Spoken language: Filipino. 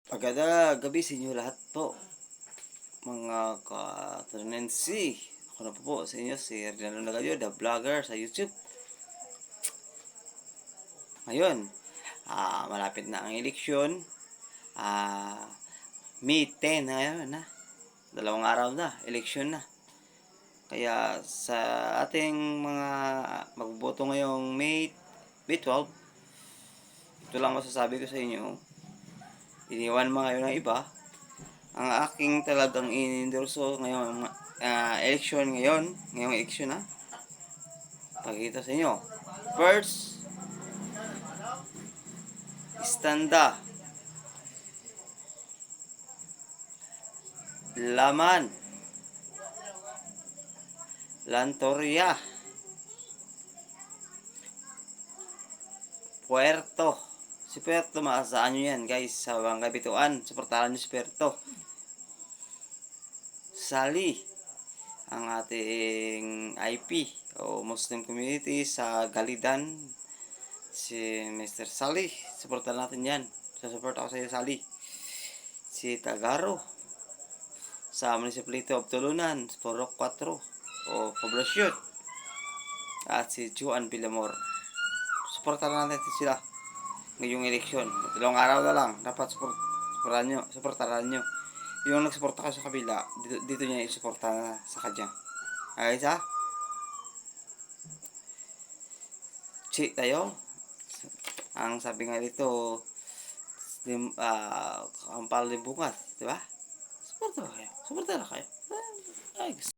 Magandang gabi sa inyo lahat po, mga ka-Trinensi. Ako na po sa inyo, si Rinaldo Nagayo, the vlogger sa YouTube. Ngayon, malapit na ang eleksyon. May 10 na ngayon na. Dalawang araw na, eleksyon na. Kaya sa ating mga magboboto ngayong May 12, ito lang masasabi ko sa inyo. Iniwan mga yun ng iba. Ang aking talagang inendorso ngayong ngayong eleksyon ha. Pakita sa inyo. First, Standa. Laman. Lantoria. Puerto. Si Puerto, maasaan nyo yan guys. Sa Bangka Bituan, suportahan nyo si Puerto. Sali, ang ating IP o Muslim community sa Galidan, si Mr. Sali, suportahan natin yan. Support ako sa iyo, Sali. Si Tagaro, sa Municipality of Tulunan, Purok 4 o Poblacion. At si Juan Villamor. Suportahan natin sila ngayong eleksyon. Dalawang araw na lang, dapat suportahan nyo. Yung nagsuporta ka sa kabila, dito niya isuporta sa kanya. Okay sa? Tayo. Ang sabi nga dito, ang palibungat, di ba? Suporta na kayo. Ay,